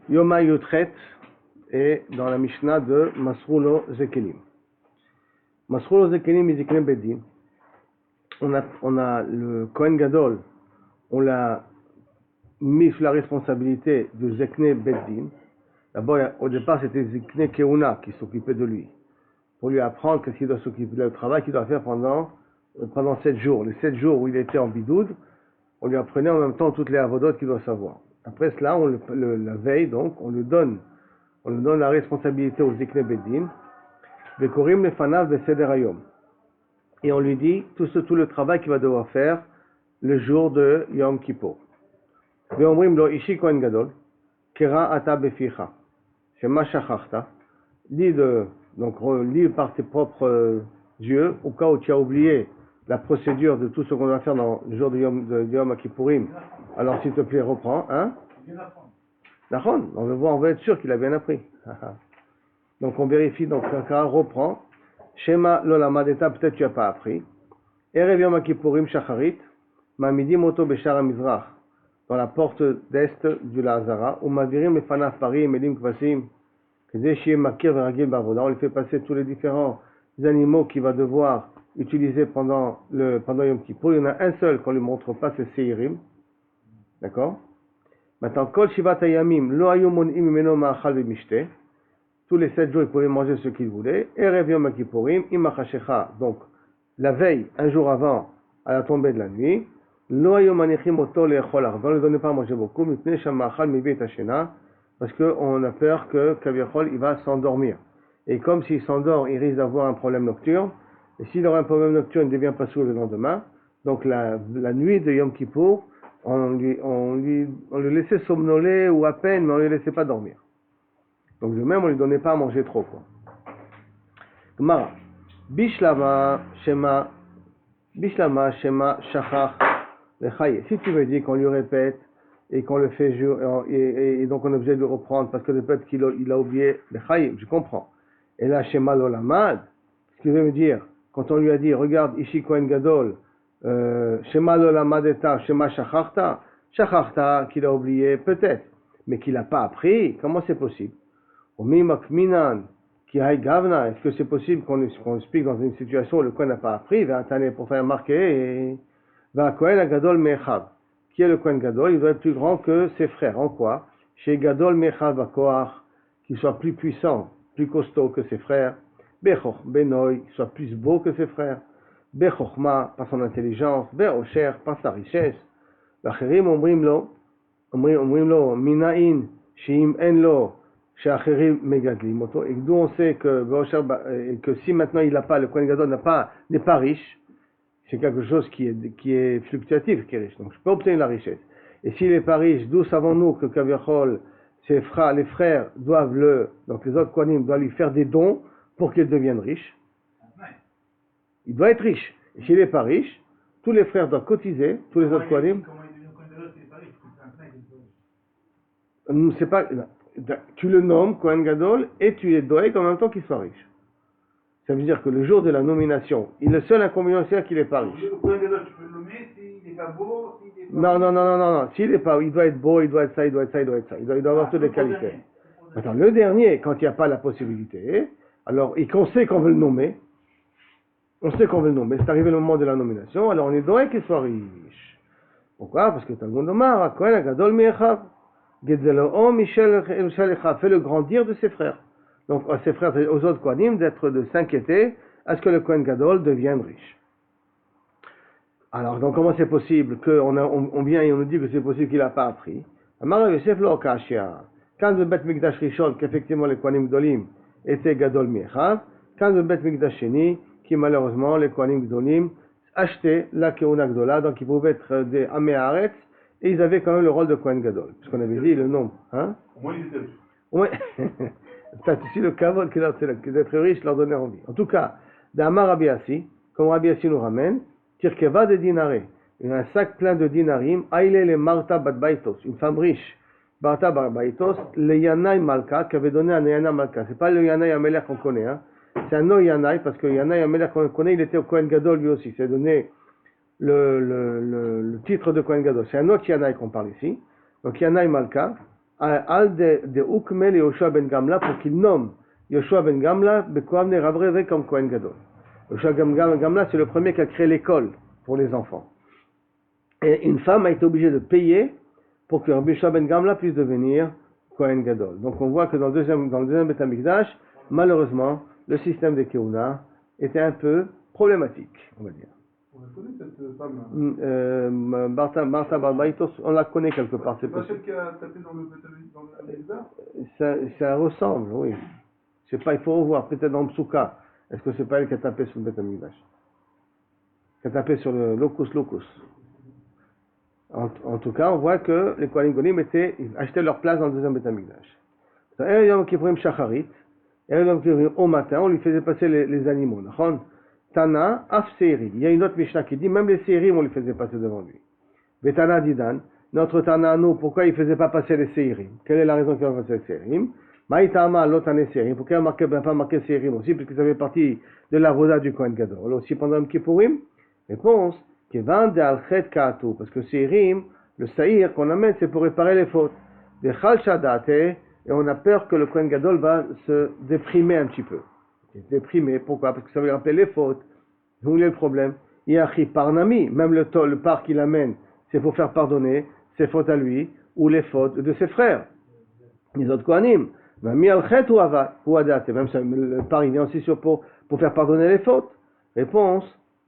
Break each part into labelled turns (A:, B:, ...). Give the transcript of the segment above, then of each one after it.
A: Yoma Yotret est dans la Mishnah de Masrulo Zekelim. Masrulo Zekelim Izikne Beddin. On a le Kohen Gadol, on l'a mis sous la responsabilité de Zekne Beddin. D'abord, au départ, c'était Zekne Keuna qui s'occupait de lui, pour lui apprendre qu'est-ce qu'il doit s'occuper, le travail qu'il doit faire pendant 7 jours. Les 7 jours où il était en bidoud, on lui apprenait en même temps toutes les avodotes qu'il doit savoir. Après cela, la veille, donc, on lui donne la responsabilité au Zekne Beddin, Bekorim Lefanav Beseder Hayom. Et on lui dit tout le travail qu'il va devoir faire le jour de Yom Kippour. Ve'omrim lo ishi Kohen Gadol, kera ata beficha, shema shachachta. Lis par tes propres yeux, au cas où tu as oublié la procédure de tout ce qu'on doit faire dans le jour de Yom Kippourim. Alors s'il te plaît, reprends. Hein? On veut être sûr qu'il a bien appris. Donc on vérifie, donc reprend. Shema lolamadeta, peut-être tu n'as pas appris. Erev Yom Kippourim shacharit, mamidim moto beshar hamizrach, dans la porte d'est du Lazara, ou mavirim lefanav pari melim kvasim, kzeh shie makir veragil bavoda. On lui fait passer tous les différents animaux qu'il va devoir utiliser pendant Yom Kippour. Il y en a un seul qu'on ne lui montre pas, c'est Seirim. D'accord? Maintenant, kol shivat hayamim lo hayu mon'im mimeno ma'achal v'mishte. Tous les 7 jours, il pouvait manger ce qu'il voulait. Erev Yom Kippourim, imachashecha. Donc, la veille, un jour avant, à la tombée de la nuit, lo hayu manichim oto le'echol arba. On ne donnait pas à manger beaucoup, mipnei shamachal mivi et hashena, parce qu'on a peur que Kaviachol, il va s'endormir. Et comme s'il s'endort, il risque d'avoir un problème nocturne. Et s'il aura un problème nocturne, il ne devient pas sourd le lendemain. Donc, la nuit de Yom Kippour, on le laissait somnoler ou à peine, mais on ne le laissait pas dormir. Donc de même, on ne lui donnait pas à manger trop, quoi. Gemara. Bishlama Shema Shachach Lechaye. Si tu me dis qu'on lui répète et qu'on le fait et donc on est obligé de le reprendre parce que peut-être qu'il a oublié Lechaye, je comprends. Et là, Shema Lolamad, ce qui veut me dire, quand on lui a dit, regarde, Ishi Kohen Gadol, Shema Lolamad eta Shema Shachachta, qu'il a oublié, peut-être, mais qu'il n'a pas appris, comment c'est possible? Est-ce que c'est possible qu'on explique dans une situation où le Kohen n'a pas appris, pour faire marquer, Kohen Gadol Mechav, qui est le Kohen Gadol, il doit être plus grand que ses frères. En quoi? Chez Gadol Mechav Bakoach, qu'il soit plus puissant, plus costaud que ses frères, Bechoch Benoy, qu'il soit plus beau que ses frères, Bechochma, par son intelligence, Be'osher, par sa richesse. L'acherim omrim lo, Minaïn, Sheim en lo, et d'où on sait que si maintenant il n'a pas, le Kohen Gadol n'est pas riche, c'est quelque chose qui est fluctuatif, qui est riche. Donc je peux obtenir la richesse. Et s'il n'est pas riche, d'où savons-nous que Kaviachol, les frères donc les autres Kohanim doivent lui faire des dons pour qu'il devienne riche? Il doit être riche. Et s'il n'est pas riche, tous les frères doivent cotiser, tous les autres Kohanim. C'est pas. Tu le nommes Kohen Gadol et tu es doeg en même temps qu'il soit riche. Ça veut dire que le jour de la nomination, le seul inconvénient c'est qu'il n'est pas riche.
B: Le Kohen Gadol, tu peux le nommer s'il n'est pas beau, s'il est pas...
A: Non. S'il n'est pas, il doit être beau, il doit être ça. Il doit avoir toutes les qualités. Attends, le dernier, quand il n'y a pas la possibilité, alors, et qu'on sait qu'on veut le nommer, c'est arrivé le moment de la nomination, alors on est doeg qu'il soit riche. Pourquoi? Parce que Talmud Omar, Kohen Gadol Mechav. Fait le grandir de ses frères. Donc à ses frères et aux autres Kohanim de s'inquiéter à ce que le Kohen Gadol devienne riche. Alors donc comment c'est possible qu'on vient et on nous dit que c'est possible qu'il n'a pas appris? Amar Yosef lo kashia. Quand le Bet Mikdash Rishon, qu'effectivement les Kohanim Gdolim étaient Gadol Mechav, quand le Bet Mikdash Sheni, qui malheureusement les Kohanim Gdolim achetaient la Keuna Gdola, donc ils pouvaient être des Amé Haaretz. Et ils avaient quand même le rôle de Kohen Gadol. Parce qu'on avait dit le nom. Hein?
B: Au moins ils étaient riches.
A: Ouais. C'est ici le kavod que d'être riche leur donnait envie. En tout cas, d'Amar Rabbi Assi, comme Rabbi Assi nous ramène, Tirkeva de dinaré. Il y a un sac plein de dinarim. Aïle le Marta Bat Baitos. Une femme riche. Marta Bat Baitos. Le Yanaï Malka, qui avait donné un Yanaï Malka. C'est pas le Yanaï Amelech qu'on connaît. Hein? C'est un no Yanaï, parce que Yanaï Amelech qu'on connaît, il était au Kohen Gadol lui aussi. C'est donné le titre de Kohen Gadol. C'est un autre Yanaï qu'on parle ici. Donc Yanaï Malka, Al de Ukmel et Yoshua ben Gamla pour qu'il nomme Yoshua ben Gamla Bekoavne Ravreve comme Kohen Gadol. Yoshua ben Gamla, c'est le premier qui a créé l'école pour les enfants. Et une femme a été obligée de payer pour que Yoshua ben Gamla puisse devenir Kohen Gadol. Donc on voit que dans le deuxième Beth Amikdash, malheureusement, le système de Keuna était un peu problématique, on va dire.
B: On la connaît cette femme
A: Martha Barbaitos, on la connaît quelque part, c'est
B: C'est pas
A: possible.
B: celle qui a tapé dans le Elsa
A: Ça ressemble, oui. Je sais pas, il faut revoir, peut-être dans le Psuka. Est-ce que c'est pas elle qui a tapé sur le Beth Amikdash? Qui a tapé sur le locus. En tout cas, on voit que les Kohanim Golim achetaient leur place dans le deuxième Beth Amikdash. Erev Yom Kippurim Shacharit, Erev Yom Kippurim au matin, on lui faisait passer les animaux. Tana, Af Seiri. Il y a une autre Mishnah qui dit, même les Seirim, on lui faisait passer devant lui. Betana Didan, notre Tana, nous, pourquoi il ne faisait pas passer les Seirim? Quelle est la raison qu'il a fait passer les Seirim? Maïtama, l'Otane Seirim. Pourquoi il n'a pas marqué Seirim aussi? Parce que ça fait partie de la voda du Kohen Gadol. Aussi pendant Yom Kippourim? Réponse, Kevan de Alchet Kaatou. Parce que Seirim, le Saïr qu'on amène, c'est pour réparer les fautes. De Chal Shadate, et on a peur que le Kohen Gadol va se déprimer un petit peu. Déprimé, pourquoi? Parce que ça va lui rappeler les fautes. Où est le problème? Yachi Parnami, même le part qu'il amène, c'est pour faire pardonner ses fautes à lui ou les fautes de ses frères. Les autres Kohanim, Mami Alchet ou Adat, même le part il vient aussi pour faire pardonner les fautes. Réponse,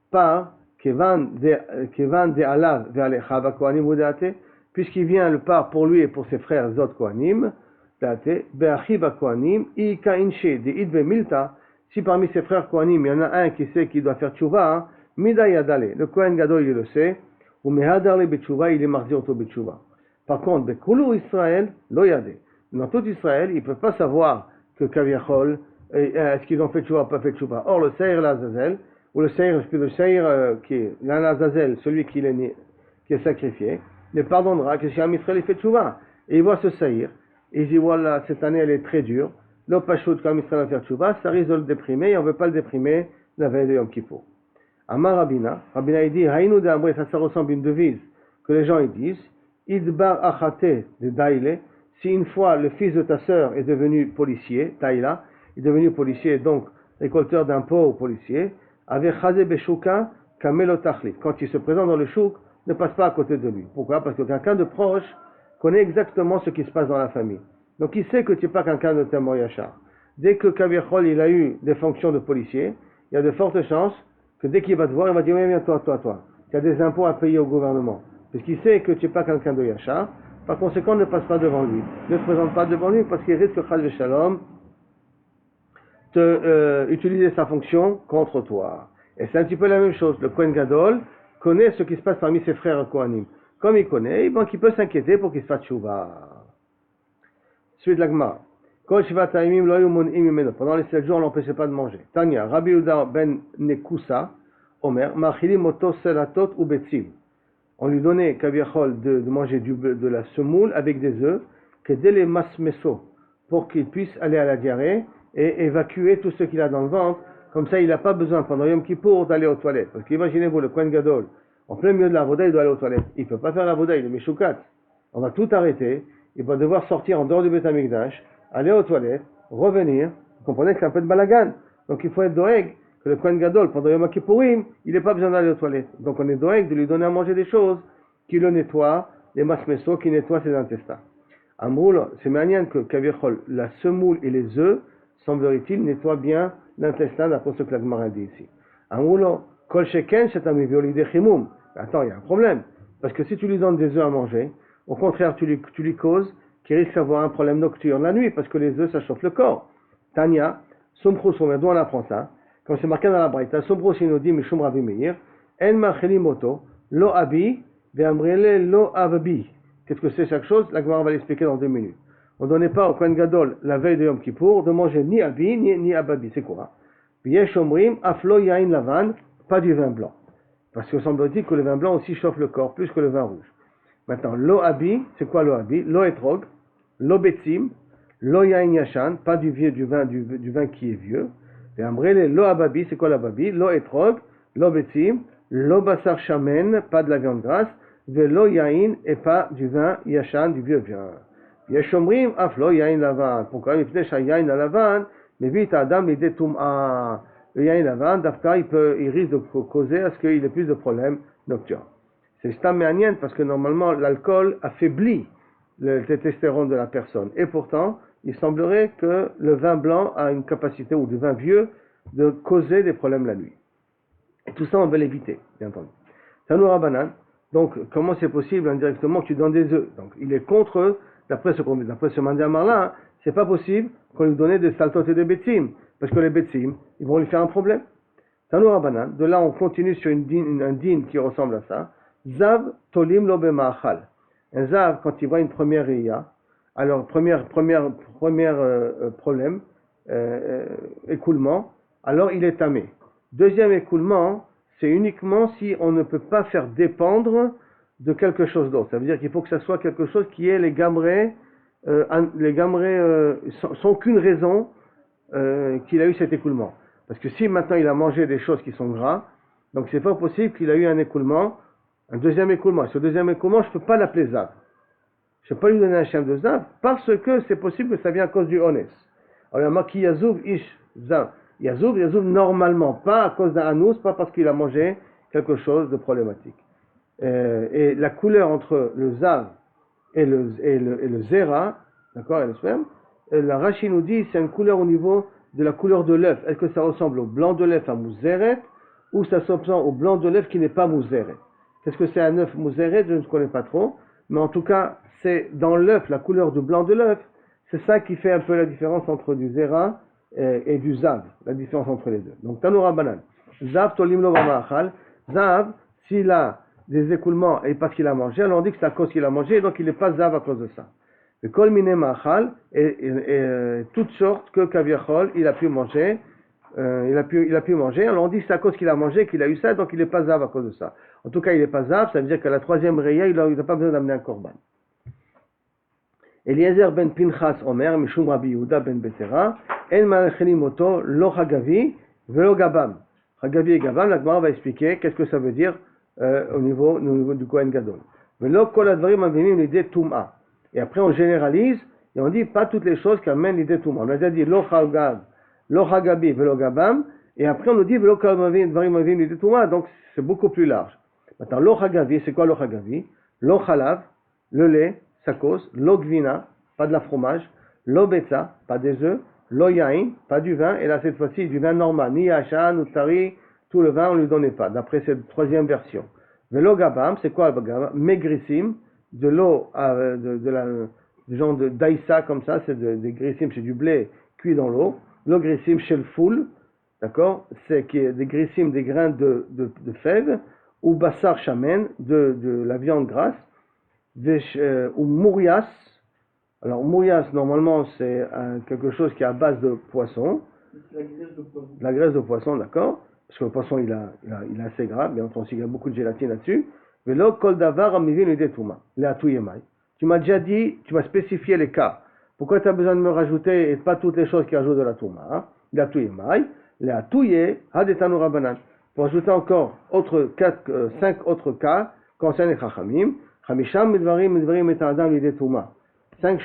A: par Kevan de Alav ve'alecha va Kohanim ou Date, puisqu'il vient le part pour lui et pour ses frères, les autres Kohanim, Date, Be'achi va Kohanim, Ika Inche, de Idbe Milta. Si parmi ses frères Kohanim, il y en a un qui sait qu'il doit faire tchouva, Mida Yadale, le Kohen Gadol il le sait, ou Mehadar le Betchouva, il est mardi auto Betchouva. Par contre, Bekoulou Israël, lo Yade. Dans tout Israël, ils ne peuvent pas savoir que Kaviachol, est-ce qu'ils ont fait tchouva ou pas fait tchouva. Or, le Seir l'Azazel, ou le Seir qui est l'Azazel, celui qui est sacrifié, ne pardonnera que si un Israël fait tchouva. Et il voit ce Seir, et il dit voilà, cette année elle est très dure. L'opachut, comme Israël va faire tchouva, ça risque de le déprimer et on ne veut pas le déprimer la veille de Yom Kippour. Amar Rabina il dit, Haïnou de Amré, ça ressemble à une devise que les gens ils disent, Idbar Achate de Daïle, si une fois le fils de ta sœur est devenu policier, Taïla, est devenu policier, donc récolteur d'impôts ou policier, avec Chazé Beshuka, Kamelo Tachlit. Quand il se présente dans le chouk, ne passe pas à côté de lui. Pourquoi? Parce que quelqu'un de proche connaît exactement ce qui se passe dans la famille. Donc il sait que tu n'es pas quelqu'un de tellement yachar. Dès que Kaviachol il a eu des fonctions de policier, il y a de fortes chances que dès qu'il va te voir, il va dire viens toi. Tu as des impôts à payer au gouvernement. Parce qu'il sait que tu n'es pas quelqu'un de yachar. Par conséquent, ne passe pas devant lui. Ne te présente pas devant lui parce qu'il risque Chal Shalom utiliser sa fonction contre toi. Et c'est un petit peu la même chose. Le Kohen Gadol connaît ce qui se passe parmi ses frères Kohanim. Comme il connaît, donc il peut s'inquiéter pour qu'il se fasse tchouva. Suite de la Gemara. Pendant les 7 jours, on ne l'empêchait pas de manger. Tanya, Rabbi Yehuda ben Nekusa, Omer, Machilim oto selatot ou betzim. On lui donnait kaviachol de manger de la semoule avec des œufs, que dès les masmeso, pour qu'il puisse aller à la diarrhée et évacuer tout ce qu'il a dans le ventre. Comme ça, il n'a pas besoin pendant Yom Kippour d'aller aux toilettes. Parce qu'imaginez-vous, le Kohen Gadol, en plein milieu de la voda, il doit aller aux toilettes. Il ne peut pas faire la voda, il est méchoukat. On va tout arrêter. Il va devoir sortir en dehors du Beth Amikdash, aller aux toilettes, revenir. Vous comprenez que c'est un peu de balagan. Donc il faut être doeg que le Kohen Gadol, pendant Yom Kippourim, il n'a pas besoin d'aller aux toilettes. Donc on est doeg de lui donner à manger des choses qui le nettoient, les masmeso, qui nettoient ses intestins. Amroul, c'est manière que Kavichol, la semoule et les œufs, semblerait-il, nettoient bien l'intestin, d'après ce que la Gemara dit ici. Amroul, kol sheken, c'est un miviolide chimoum. Attends, il y a un problème. Parce que si tu lui donnes des œufs à manger, au contraire, tu lui causes qu'il risque d'avoir un problème nocturne la nuit, parce que les œufs, ça chauffe le corps. Tanya, Somchro Somer, d'où on apprend ça? Comme c'est marqué dans la Braïta, Somchro Sinodi, Mishum Rabi Meir, En Machelimoto, Lo Abi, Ve'amrele Lo Ababi. Qu'est-ce que c'est chaque chose? La Gemara va l'expliquer dans 2 minutes. On ne donnait pas au Kohen Gadol, la veille de Yom Kippour, de manger ni Abi, ni Ababi. C'est quoi? Yesh Omrim, Aflo Yain Lavan, pas du vin blanc. Parce que semble-t-il que le vin blanc aussi chauffe le corps, plus que le vin rouge. Maintenant, lo abi, c'est quoi lo abi? Lo etrog, lo betzim, lo yain yashan, pas du vin qui est vieux. Et amrele, lo ababi, c'est quoi l'ababi? Lo etrog, lo betzim, lo basar shamen, pas de la viande grasse, ve lo yain, et pas du vin yashan, du vieux vin. Yeshomrim aflo yain lavan. Pourquoi? Mipnei shayain lavan mevit adam l'idée tum'a. Le yain lavan, d'afka, il risque de causer à ce qu'il ait plus de problèmes nocturnes. C'est stam me'anien parce que normalement l'alcool affaiblit le testostérone de la personne. Et pourtant, il semblerait que le vin blanc a une capacité, ou du vin vieux, de causer des problèmes la nuit. Et tout ça, on veut l'éviter, bien entendu. Tanoura Banan, donc comment c'est possible indirectement que tu donnes des œufs? Donc il est contre, d'après ce mandamar-là, hein, c'est pas possible qu'on lui donne des saltot et des betzim, parce que les betzim, ils vont lui faire un problème. Tanoura Banan, de là on continue sur un din qui ressemble à ça. Zav tolim lo bema'achal. Un zav, quand il voit une première riya, alors premier problème, écoulement, alors il est tamé. Deuxième écoulement, c'est uniquement si on ne peut pas faire dépendre de quelque chose d'autre. Ça veut dire qu'il faut que ça soit quelque chose qui ait les gamrés sans aucune raison qu'il a eu cet écoulement. Parce que si maintenant il a mangé des choses qui sont gras, donc c'est pas possible qu'il a eu un écoulement, un deuxième écoulement. Ce deuxième écoulement, je ne peux pas l'appeler zav. Je ne peux pas lui donner un chien de zav parce que c'est possible que ça vient à cause du honest. Alors il y a marqué yazouv ish zav. Yazouv normalement, pas à cause d'un anous, pas parce qu'il a mangé quelque chose de problématique. Et la couleur entre le zav et le zera, d'accord, et le sperme, la Rashi nous dit c'est une couleur au niveau de la couleur de l'œuf. Est-ce que ça ressemble au blanc de l'œuf à mouzeret ou ça ressemble au blanc de l'œuf qui n'est pas mouzeret? Qu'est-ce que c'est un œuf mouzeret? Je ne connais pas trop, mais en tout cas, c'est dans l'œuf, la couleur du blanc de l'œuf, c'est ça qui fait un peu la différence entre du zera et du zav, la différence entre les deux. Donc, Tanoura Banan. Zav tolim lo b'ma'achal. Zav, s'il a des écoulements et parce qu'il a mangé, alors on dit que c'est à cause qu'il a mangé, donc il n'est pas zav à cause de ça. Le kol mine ma'achal, et toutes sortes que kaviachol, il a pu manger, il a pu manger, alors on dit que c'est à cause qu'il a mangé, qu'il a eu ça, donc il n'est pas zav à cause de ça. En tout cas, il n'est pas zav, ça veut dire qu'à la troisième réya, il n'a pas besoin d'amener un korban. Eliezer ben Pinchas Omer, Mishum Rabbi Yehuda ben Betera, En Malchelim Oto, Lo Hagavi, Velo Gabam. Hagavi et Gabam, la Gemara va expliquer qu'est-ce que ça veut dire au niveau du Kohen Gadol. Velo Kol Advarim Avimim l'idée Tum'a. Et après on généralise et on dit pas toutes les choses qui amènent l'idée Tum'a. On a déjà dit Lo Hagav, Lo Hagavi, Velo Gabam, et après on nous dit Velo Kol Advarim Avimim l'idée Tum'a, donc c'est beaucoup plus large. Maintenant, Lo Hagavi, c'est quoi Lo Hagavi? Lo Chalav, le lait, ça cause, lo gvina, pas de la fromage, lo betza, pas des œufs, lo yain, pas du vin, et là cette fois-ci du vin normal, ni achan, ni tari, tout le vin on ne lui donnait pas, d'après cette troisième version. Velo gabam, c'est quoi le gabam? Megrissim, de l'eau, du genre de daïsa comme ça, c'est des grissim, c'est du blé cuit dans l'eau, lo grissim chez le foul, d'accord, c'est des grissim, des grains de fèves, ou bassar chamen, de la viande grasse, ou mourias. Alors mourias normalement c'est quelque chose qui est à base de poisson.
B: La graisse de poisson.
A: La graisse de poisson, d'accord, parce que le poisson il est assez gras, bien entendu il y a beaucoup de gélatine là-dessus. Mais là, kol davar amivin l'idetuma, le atuyemai. Tu m'as déjà dit, tu m'as spécifié les cas. Pourquoi tu as besoin de me rajouter et pas toutes les choses qui ajoutent de la touma, hein? Le atuyemai, le atuye hadetanu rabanan. Pour ajouter encore 5 autres cas concernant les chachamim. 5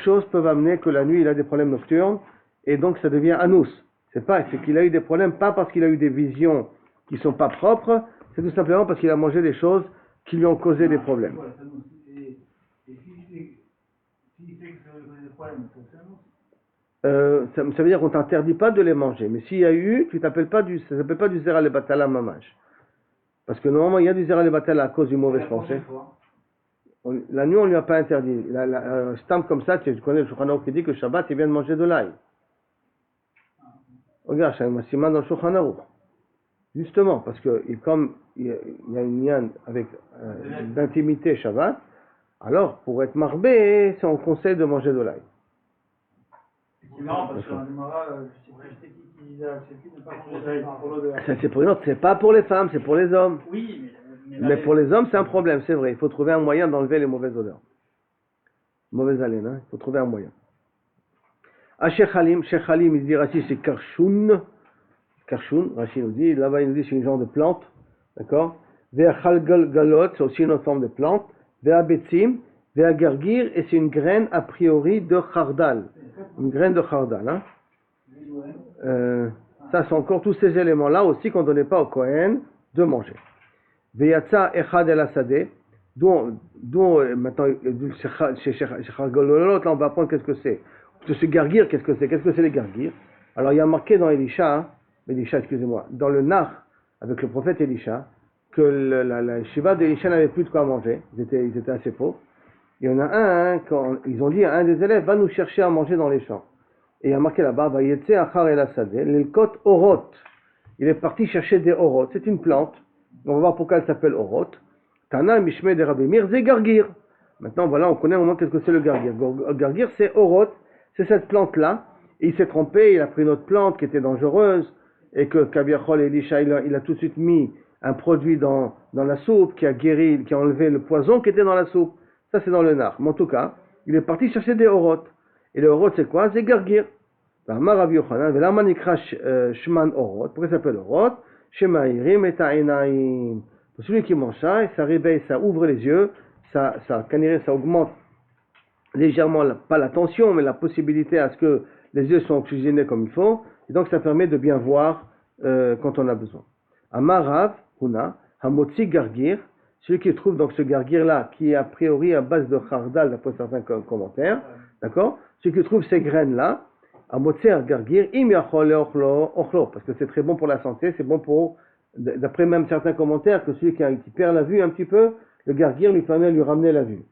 A: choses peuvent amener que la nuit il a des problèmes nocturnes et donc ça devient anous. C'est qu'il a eu des problèmes pas parce qu'il a eu des visions qui sont pas propres, c'est tout simplement parce qu'il a mangé des choses qui lui ont causé des problèmes. Ça veut dire qu'on t'interdit pas de les manger, mais s'il y a eu, ça s'appelle pas du zera le batala mamash. Parce que normalement il y a du zera le batala à cause du mauvais pensée. La nuit, on ne lui a pas interdit. Un stamp comme ça, tu connais le Shulchan Aruch qui dit que Shabbat, il vient de manger de l'ail. Regarde, c'est un massima dans le Shulchan Aruch. Justement, parce que comme il y a une lien avec d'intimité Shabbat, alors pour être marbé, on conseille de manger de l'ail.
B: C'est marrant parce que dans les maras, je sais qui disait accepter de ne pas manger d'ail pour l'odeur.
A: C'est pour une autre, c'est pas pour les femmes, c'est pour les hommes.
B: Oui,
A: mais pour les hommes, c'est un problème, c'est vrai. Il faut trouver un moyen d'enlever les mauvaises odeurs. Mauvaise haleine, hein? Il faut trouver un moyen. À Sheikh Halim, il dit Rashi, c'est Karchoun. Karchoun, Rashi nous dit, là-bas il nous dit c'est une genre de plante, d'accord? Ve'achal galot, c'est aussi une autre forme de plante. Ve'abetzim, Vea gargir, et c'est une graine a priori de chardal. Une graine de chardal. Hein. Ça, c'est encore tous ces éléments-là aussi qu'on ne donnait pas au Kohen de manger. Veyatsa echad el asadeh, dont maintenant, chez Chargololot, là on va apprendre qu'est-ce que c'est. Ce gargir, qu'est-ce que c'est les gargirs? Alors il y a marqué dans Elisha, excusez-moi, dans le Nach, avec le prophète Elisha, que la shiva d'Elisha n'avait plus de quoi manger, ils étaient assez pauvres. Il y en a un, quand ils ont dit à un des élèves, va nous chercher à manger dans les champs. Et il y a marqué là-bas, Vayetse achar el asadeh, l'elkot orot. Il est parti chercher des orot, c'est une plante. On va voir pourquoi elle s'appelle orot. Tana mishme de Rabbi Meir, c'est gargir. Maintenant, voilà, on connaît au moins qu'est-ce que c'est le gargir. Gargir, c'est orot, c'est cette plante-là. Et il s'est trompé, il a pris une autre plante qui était dangereuse, et que Kaviachol Elisha, il a tout de suite mis un produit dans la soupe, qui a guéri, qui a enlevé le poison qui était dans la soupe. Ça, c'est dans le nar. Mais en tout cas, il est parti chercher des orot. Et les orot, c'est quoi? C'est gargir. Shman orot. Pourquoi ça s'appelle orot? Shema'irim et ta'inaim. Celui qui mange ça, ça réveille, ça ouvre les yeux, ça augmente légèrement, pas la tension, mais la possibilité à ce que les yeux soient oxygénés comme il faut, et donc ça permet de bien voir quand on a besoin. Amarav, Huna, Hamotzi Gargir, celui qui trouve donc ce gargir-là, qui est a priori à base de chardal, d'après certains commentaires, d'accord? Celui qui trouve ces graines-là, Hamotzi Gargir, im yachol ochlo, parce que c'est très bon pour la santé, c'est bon pour, d'après même certains commentaires, que celui qui perd la vue un petit peu, le gargir lui permet de lui ramener la vue.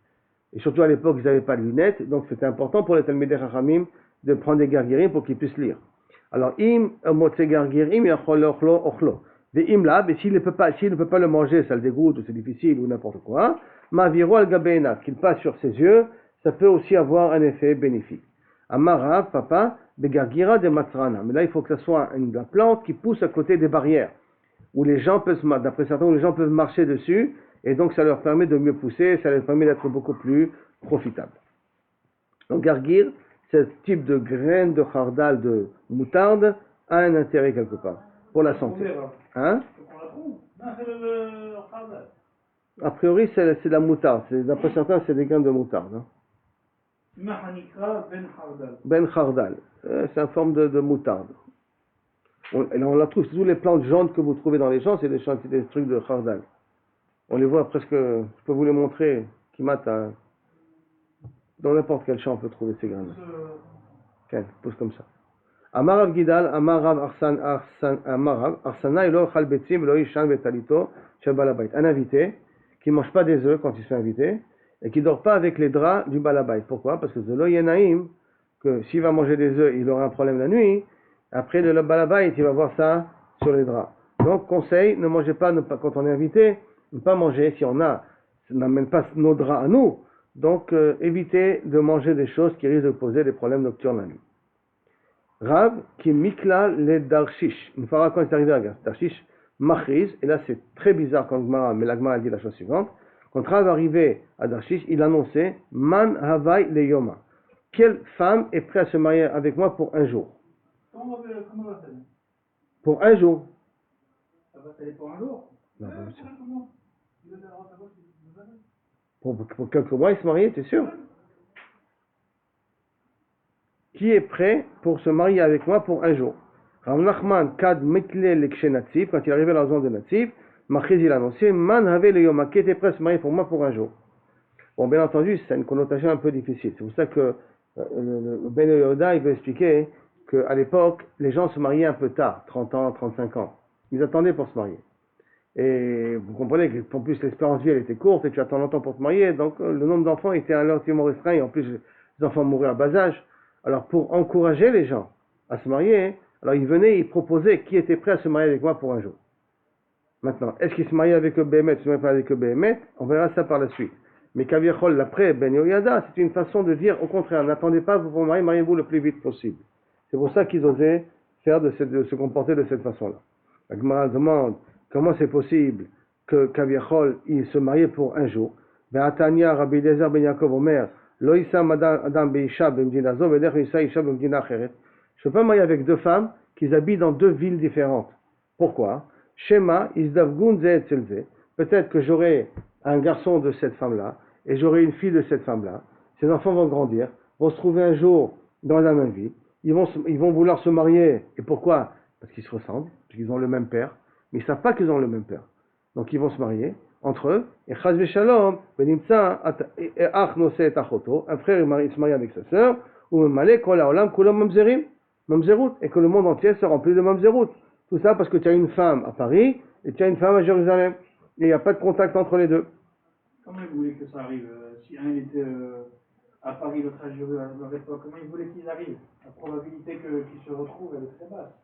A: Et surtout à l'époque, ils n'avaient pas de lunettes, donc c'était important pour les Talmidei Chachamim de prendre des gargirim pour qu'ils puissent lire. Alors, im motze gargirim yachol ochlo. Des im là, mais s'il ne peut pas le manger, ça le dégoûte ou c'est difficile ou n'importe quoi, ma'viro al gabeina, qu'il passe sur ses yeux, ça peut aussi avoir un effet bénéfique. Amarav, papa, begargira de matzrana. Mais là, il faut que ce soit la plante qui pousse à côté des barrières, où les gens peuvent, d'après certains, où les gens peuvent marcher dessus, et donc ça leur permet de mieux pousser, ça leur permet d'être beaucoup plus profitable. Donc gargir, ce type de graine de chardal de moutarde a un intérêt quelque part pour la santé. Hein? A priori, c'est de la moutarde. D'après certains, c'est des graines de moutarde. Hein? Ben chardal. C'est une forme de moutarde. On la trouve, toutes les plantes jaunes que vous trouvez dans les champs, c'est des trucs de chardal. On les voit presque, je peux vous les montrer, qui matent dans n'importe quel champ, on peut trouver ces graines-là. Okay, pousse comme ça. Amarav Gidal, Amarav Arsana, Elo Chal Betzim, Elo Ishan Betalito, Shel Balabait. Un invité qui ne mange pas des œufs quand il se fait inviter et qui ne dort pas avec les draps du Balabait. Pourquoi? Parce que Zelo Yenaim, que s'il va manger des œufs, il aura un problème la nuit. Après le Balabait, il va voir ça sur les draps. Donc, conseil, ne mangez pas, quand on est invité, ne pas manger si on n'amène pas nos draps à nous. Donc, évitez de manger des choses qui risquent de poser des problèmes nocturnes la nuit. Rav, qui mikla le darshish. Une fois quand il est arrivé à Darshish, machriz, et là c'est très bizarre quand mais la Gemara a dit la chose suivante. Quand Rav arrivait à Darshish, il annonçait Man havai le yoma. Quelle femme est prête à se marier avec moi pour un jour?
B: Comment va-t-elle?
A: Pour un jour.
B: Ça va-t-elle pour un jour?
A: Non, pour quelques mois, il se mariait, t'es sûr? Qui est prêt pour se marier avec moi pour un jour? Rav Nachman kad mikle lekshe natsif, quand il arrivait à la zone de Natsif, Machiz il annonçait Man have le yoma, qui était prêt à se marier pour moi pour un jour? Bon, bien entendu, c'est une connotation un peu difficile. C'est pour ça que le Ben Yehuda, il veut expliquer qu'à l'époque, les gens se mariaient un peu tard, 30 ans, 35 ans. Ils attendaient pour se marier. Et vous comprenez qu'en plus l'espérance de vie elle était courte et tu attends longtemps pour te marier, donc le nombre d'enfants était relativement restreint et en plus les enfants mouraient à bas âge. Alors pour encourager les gens à se marier, alors ils venaient, ils proposaient qui était prêt à se marier avec moi pour un jour. Maintenant, est-ce qu'ils se mariaient avec eux Béhémet, se mariaient pas avec eux Béhémet? On verra ça par la suite. Mais Kaviachol, l'après Ben Yehoyada, c'est une façon de dire au contraire, n'attendez pas vous marier, mariez-vous le plus vite possible. C'est pour ça qu'ils osaient faire de se comporter de cette façon-là. La Gemara demande comment c'est possible que Kaviachol il se mariait pour un jour. Ben Atania Rabbi Eliezer ben Yaakov Omer Lo Isam Adam Beisha Bemdina Zo Vedech Isa Isha Bemdina Acheret. Je ne peux pas marier avec deux femmes qui habitent dans deux villes différentes. Pourquoi? Shema Isdavgun Ze Etzelze. Peut-être que j'aurai un garçon de cette femme-là et j'aurai une fille de cette femme-là. Ces enfants vont grandir, vont se trouver un jour dans la même vie, ils vont vouloir se marier. Et pourquoi? Parce qu'ils se ressemblent, parce qu'ils ont le même père, mais ils ne savent pas qu'ils ont le même père. Donc ils vont se marier entre eux, et chas v'shalom, benimtsa ach noseh et achoto, un frère il se marie avec sa sœur, ou memale kol haolam kulam mamzerim, mamzerut, et que le monde entier se remplit de mamzerut. Tout ça parce que tu as une femme à Paris et tu as une femme à Jérusalem. Et il n'y a pas de contact entre les deux.
B: Comment il voulait que ça arrive? Si un était à Paris, l'autre à Jérusalem, comment il voulait qu'ils arrivent? La probabilité qu'ils se retrouvent, elle est très basse.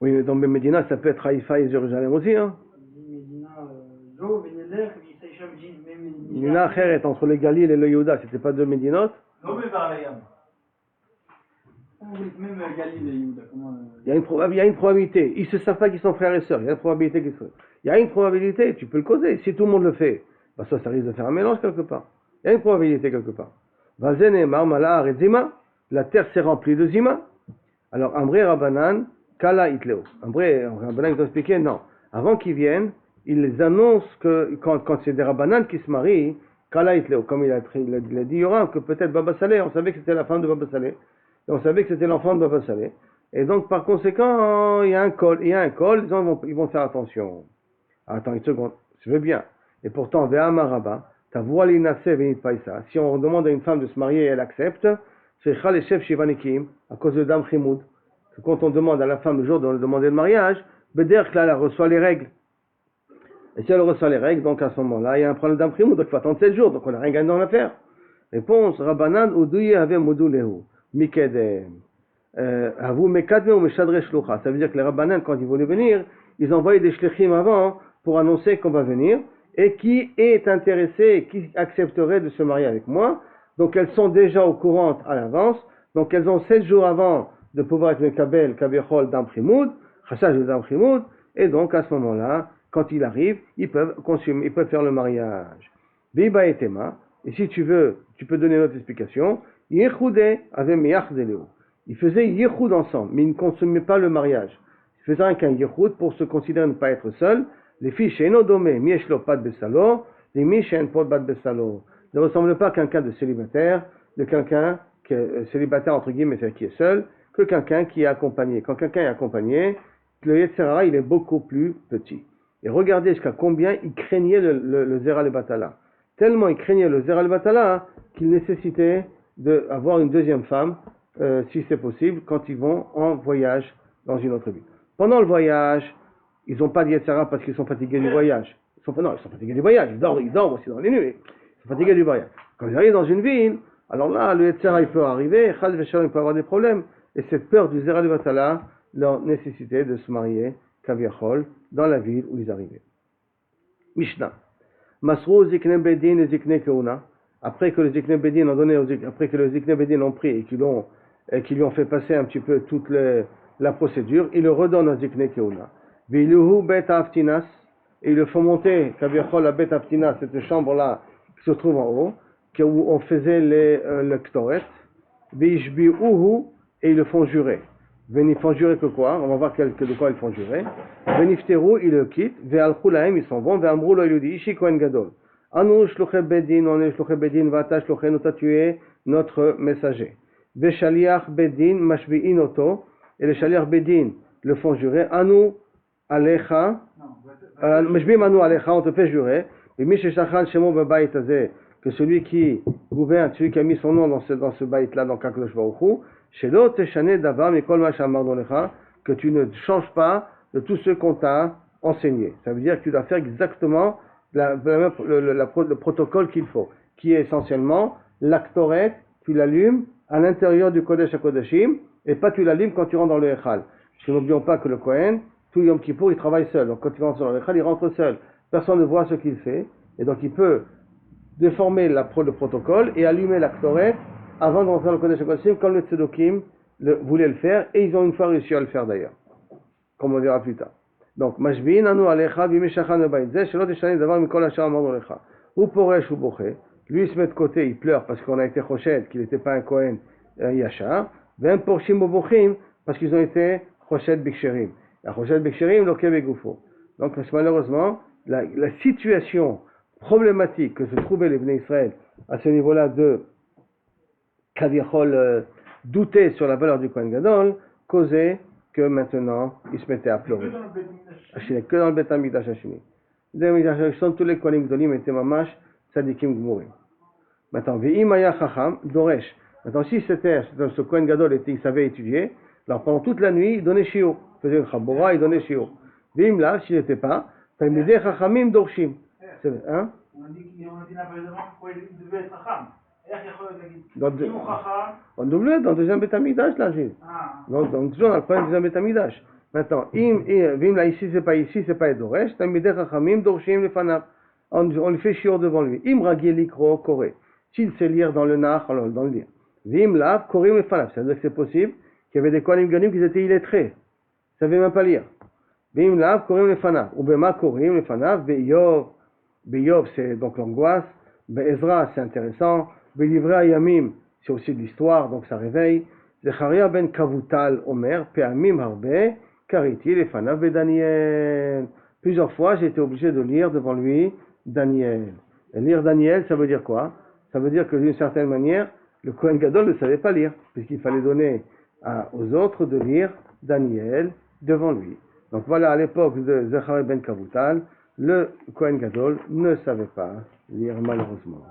A: Oui, mais dans Médina, ça peut être Haïfa et Jérusalem aussi. Hein.
B: Médina, Zo, Vénéder,
A: Médina Acheret, entre le Galil et le Yehuda, c'était pas deux Médinotes?
B: Non, mais par la gamme. Même Galil et Yehuda, comment.
A: Il y a une probabilité. Ils ne savent pas qu'ils sont frères et sœurs. Il y a une probabilité qu'ils sont. Il y a une probabilité, tu peux le causer. Si tout le monde le fait, bah ça risque de faire un mélange quelque part. Il y a une probabilité quelque part. Vazene Marmala et Zima, la terre s'est remplie de Zima. Alors, Ambré Rabbanan, Kala Itleo. Ambré Rabbanan, ils ont expliqué, non. Avant qu'ils viennent, ils les annoncent que quand c'est des Rabbanan qui se marient, Kala Itleo, comme il a dit Yoram, que peut-être Baba Saleh, on savait que c'était la femme de Baba Saleh. Et on savait que c'était l'enfant de Baba Saleh. Et donc, par conséquent, il y a un col, ils vont faire attention. Attends une seconde, je veux bien. Et pourtant, Ve'amaraba, si on demande à une femme de se marier et elle accepte, c'est Chal Chef Shivanikim, à cause de Dam Chimoud. Quand on demande à la femme le jour de demander le mariage, Beder elle reçoit les règles. Et si elle reçoit les règles, donc à ce moment-là, il y a un problème Dam Chimoud, donc il faut attendre 7 jours, donc on n'a rien gagné dans l'affaire. Réponse, Rabbanan, Udouye Ave Modulehu. Mikedem. Ça veut dire que les Rabbanan, quand ils voulaient venir, ils envoyaient des shlichim avant pour annoncer qu'on va venir et qui est intéressé, qui accepterait de se marier avec moi. Donc elles sont déjà au courant à l'avance. Donc elles ont 7 jours avant de pouvoir être Mekabel, Kavichol, Damprimoud, Chassage de Damprimoud. Et donc à ce moment-là, quand il arrive, ils peuvent faire le mariage. Biba et Tema. Et si tu veux, tu peux donner notre explication. Yechoudé avait Meyachdeleu. Ils faisaient Yechoud ensemble, mais ils ne consommaient pas le mariage. Ils faisaient qu'un Yechoud pour se considérer ne pas être seul. Les filles chez Enodome, Mieshlo Pat Besalo, les Mishen Pot Bat Besalo. Ne ressemblent pas à quelqu'un de célibataire, de quelqu'un qui est célibataire entre guillemets, c'est-à-dire qui est seul, que quelqu'un qui est accompagné. Quand quelqu'un est accompagné, le Yetzirah, il est beaucoup plus petit. Et regardez jusqu'à combien il craignait le Zera le Batala. Tellement il craignait le Zera le Batala qu'il nécessitait d'avoir une deuxième femme, si c'est possible, quand ils vont en voyage dans une autre ville. Pendant le voyage, ils n'ont pas de Yetzirah parce qu'ils sont fatigués du voyage. Ils sont fatigués du voyage, ils dorment aussi dans les nuits. Ils sont fatigués du voyage. Quand ils arrivent dans une ville, alors là, le Yetzirah il peut arriver, Chaz Veshalom il peut avoir des problèmes, et cette peur du Zera le Batala leur nécessitait de se marier, Kaviachol, dans la ville où ils arrivaient. Mishnah. Masrou Zikne Bedin et Zikne Keuna. Après que le Zikne Bedin après que le Zikne Bedin ont pris et qu'ils lui ont fait passer un petit peu toute la procédure, ils le redonnent à Zikne Keuna. Viluhu Bet Aftinas, et ils le font monter, Kaviachol, à Bet Aftinas, cette chambre-là qui se trouve en haut, où on faisait le Ktoret. Vishbiuhu, et ils le font jurer. Ils font jurer que quoi? On va voir de quoi ils font jurer. Venifteru, ils le quittent. Ve'alchou lahem, ils s'en vont. Ve'amrou lo, il lui dit, Ishi Kohen Gadol. Anu shluche bedin, on est shluche bedin, vata shluchenu, t'as tué notre messager. Ve'shaliach bedin, mashbi'in oto. Et les shaliach bedin le font jurer. Anu alecha, mashbi'im anu alecha, on te fait jurer. Et misheshachal shemo bebayit azeh, que celui qui gouverne, celui qui a mis son nom dans ce bayit-là, dans Kadosh Baruch Hu, Shelo Teshane Davar Mikol Ma Shamar Dolecha, que tu ne changes pas de tout ce qu'on t'a enseigné. Ça veut dire que tu dois faire exactement le protocole qu'il faut, qui est essentiellement l'actoret, tu l'allumes à l'intérieur du Kodesh HaKodeshim, et pas tu l'allumes quand tu rentres dans le Echal. Parce que n'oublions pas que le Kohen, tout Yom Kippour, il travaille seul. Donc quand il rentre dans le Echal, il rentre seul. Personne ne voit ce qu'il fait, et donc il peut déformer le protocole et allumer l'actoret avant de rentrer dans le Kodesh HaKodeshim, comme le Tzedokim voulait le faire, et ils ont une fois réussi à le faire d'ailleurs, comme on verra plus tard. Donc, Mashbi'in anu alecha b'mishachan bebayit zeh, shelo teshane davar mikol asher amarnu lecha. Ou poresh ou boché, lui il se met de côté, il pleure parce qu'on a été choshed, qu'il n'était pas un Kohen yachar, v'em porshim bobochim, parce qu'ils ont été choshed b'ksherim. La choshed b'ksherim, loke begufo. Donc, malheureusement, la situation problématique que se trouvaient les Bnei Israël à ce niveau-là de Kaviachol douter sur la valeur du Kohen Gadol, causait que maintenant il se mettait à pleurer. Que dans le Beth Amikdash Hashini. Tous les Kohanim Gdolim étaient mamash tzadikim gmurim. Maintenant, Ve'imaya Chacham Doresh. Maintenant, si c'était ce Kohen Gadol il savait étudier, alors pendant toute la nuit, il donnait shiur. Il faisait le Chabora, il donnait shiur. Ve'imla, s'il n'était pas, Talmidei Chachamim Dorshim. Hein?
B: On a dit n'importe quoi, il devait être Chacham.
A: On double dans le deuxième Beth Amikdash, là, j'ai. Donc, toujours dans le premier deuxième Beth Amikdash. Maintenant, Ve'imla, ici, c'est pas Doresh, Talmidei Chachamim Dorshim Lefanav. On lui fait shiur devant lui. Im Ragil Likro Koré. S'il sait lire dans le Nach, dans le lire. Vim Lav Korim Lefanav. C'est-à-dire que c'est possible qu'il y avait des Kohanim Ganim qui étaient illettrés. Ils ne savaient même pas lire. Vim Lav Korim Lefanav. Ou Bema Korim Lefanav. Beyov, c'est donc l'angoisse. Be'ezra, c'est intéressant. Be'livrei Ayamim, c'est aussi de l'histoire, donc ça réveille. Zecharia ben Kavutal Omer. Pe'amim Harbe. Kariti Lefanav Daniel. Plusieurs fois, j'ai été obligé de lire devant lui Daniel. Et lire Daniel, ça veut dire quoi? Ça veut dire que d'une certaine manière, le Kohen Gadol ne savait pas lire, puisqu'il fallait donner aux autres de lire Daniel devant lui. Donc voilà, à l'époque de Zecharia ben Kavutal, le Kohen Gadol ne savait pas lire malheureusement.